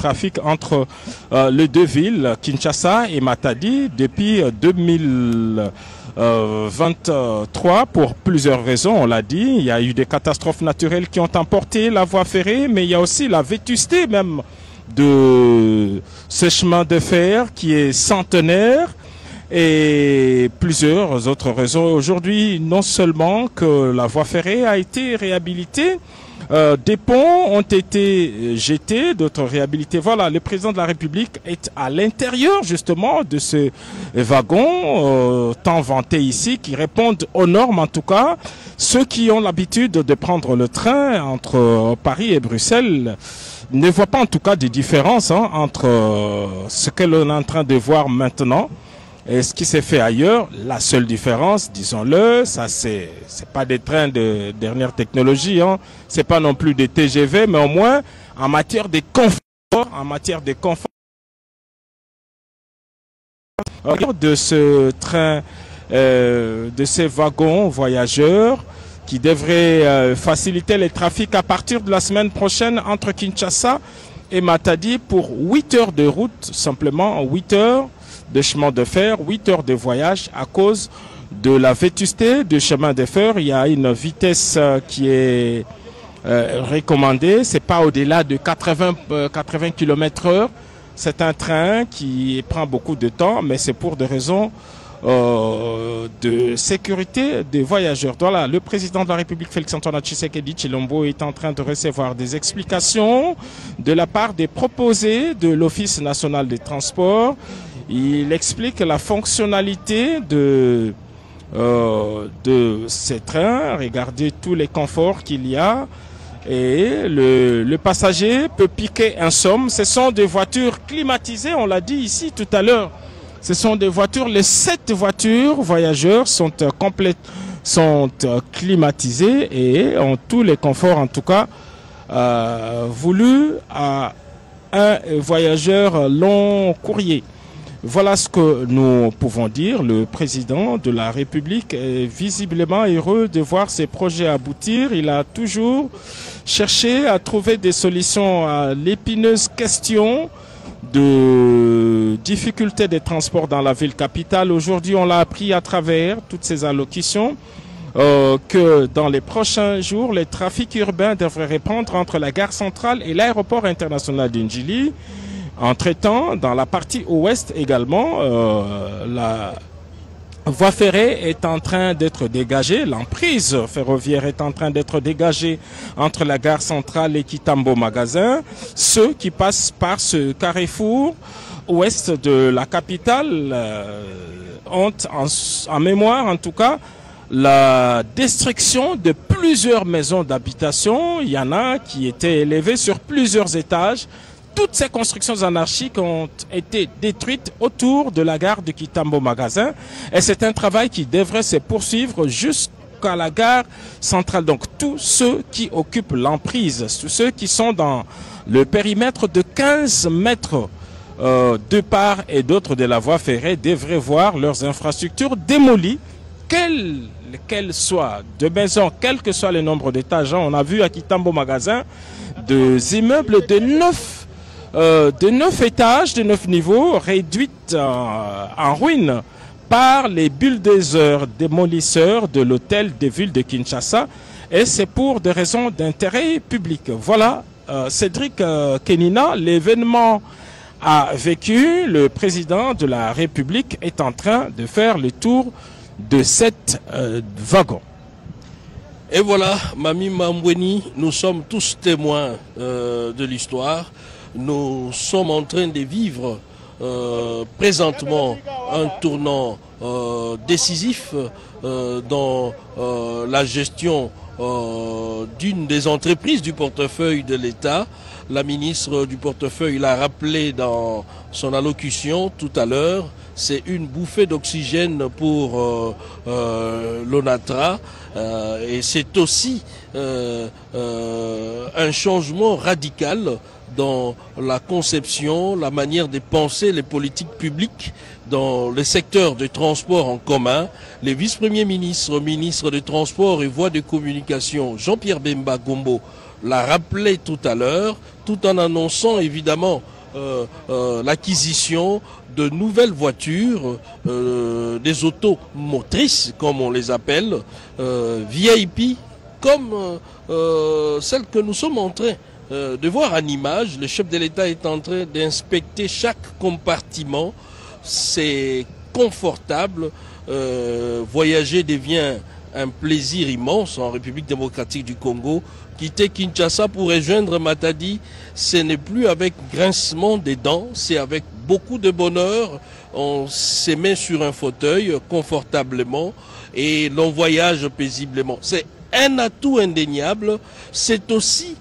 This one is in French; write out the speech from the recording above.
trafic entre les deux villes, Kinshasa et Matadi, depuis 2023 pour plusieurs raisons, on l'a dit. Il y a eu des catastrophes naturelles qui ont emporté la voie ferrée, mais il y a aussi la vétusté même de ce chemin de fer qui est centenaire et plusieurs autres raisons. Aujourd'hui, non seulement que la voie ferrée a été réhabilitée, des ponts ont été jetés, d'autres réhabilités. Voilà, le président de la République est à l'intérieur justement de ce wagon tant vanté ici, qui répondent aux normes en tout cas. Ceux qui ont l'habitude de prendre le train entre Paris et Bruxelles ne voient pas en tout cas de différence entre ce que l'on est en train de voir maintenant et ce qui s'est fait ailleurs. La seule différence, disons-le, ça c'est pas des trains de dernière technologie, c'est pas non plus des TGV, mais au moins en matière de confort, de ce train, de ces wagons voyageurs qui devraient faciliter les trafics à partir de la semaine prochaine entre Kinshasa et Matadi pour 8 heures de route, simplement 8 heures de chemin de fer, 8 heures de voyage à cause de la vétusté du chemin de fer. Il y a une vitesse qui est recommandée, c'est pas au-delà de 80 km/h. C'est un train qui prend beaucoup de temps, mais c'est pour des raisons de sécurité des voyageurs. Voilà, le président de la République, Félix-Antoine Tshisekedi Tshilombo, est en train de recevoir des explications de la part des proposés de l'Office national des transports. Il explique la fonctionnalité de ces trains, regardez tous les conforts qu'il y a, et le passager peut piquer un somme. Ce sont des voitures climatisées, on l'a dit ici tout à l'heure. Ce sont des voitures, les 7 voitures voyageurs sont climatisées et ont tous les conforts en tout cas voulus à un voyageur long courrier. Voilà ce que nous pouvons dire. Le président de la République est visiblement heureux de voir ces projets aboutir. Il a toujours cherché à trouver des solutions à l'épineuse question de difficultés des transports dans la ville capitale. Aujourd'hui, on l'a appris à travers toutes ces allocutions que dans les prochains jours, les trafics urbains devraient reprendre entre la gare centrale et l'aéroport international d'Ndjili. Entre-temps, dans la partie ouest également, la voie ferrée est en train d'être dégagée, l'emprise ferroviaire est en train d'être dégagée entre la gare centrale et Kitambo Magasin. Ceux qui passent par ce carrefour ouest de la capitale ont en mémoire en tout cas la destruction de plusieurs maisons d'habitation. Il y en a qui étaient élevées sur plusieurs étages. Toutes ces constructions anarchiques ont été détruites autour de la gare de Kitambo Magasin. Et c'est un travail qui devrait se poursuivre jusqu'à la gare centrale. Donc tous ceux qui occupent l'emprise, tous ceux qui sont dans le périmètre de 15 mètres de part et d'autre de la voie ferrée devraient voir leurs infrastructures démolies, quelles soient de maisons, quel que soit le nombre d'étages. On a vu à Kitambo Magasin des immeubles de 9 étages, de 9 niveaux, réduites en ruine par les bulldozers démolisseurs de l'hôtel de ville de Kinshasa. Et c'est pour des raisons d'intérêt public. Voilà, Cédric Kenina, l'événement a vécu. Le président de la République est en train de faire le tour de 7 wagons. Et voilà, Mami Mambweni, nous sommes tous témoins de l'histoire. Nous sommes en train de vivre présentement un tournant décisif dans la gestion d'une des entreprises du portefeuille de l'État. La ministre du portefeuille l'a rappelé dans son allocution tout à l'heure. C'est une bouffée d'oxygène pour l'ONATRA et c'est aussi un changement radical dans la conception, la manière de penser les politiques publiques dans le secteur de transport en commun. Les vice-premiers ministres, ministres des Transports et Voies de Communication, Jean-Pierre Bemba Gombo, l'a rappelé tout à l'heure, tout en annonçant évidemment l'acquisition de nouvelles voitures, des autos motrices comme on les appelle, VIP, comme celle que nous sommes en train de voir en image. Le chef de l'État est en train d'inspecter chaque compartiment. C'est confortable. Voyager devient un plaisir immense en République démocratique du Congo. Quitter Kinshasa pour rejoindre Matadi, ce n'est plus avec grincement des dents, c'est avec beaucoup de bonheur. On se met sur un fauteuil confortablement et l'on voyage paisiblement. C'est un atout indéniable. C'est aussi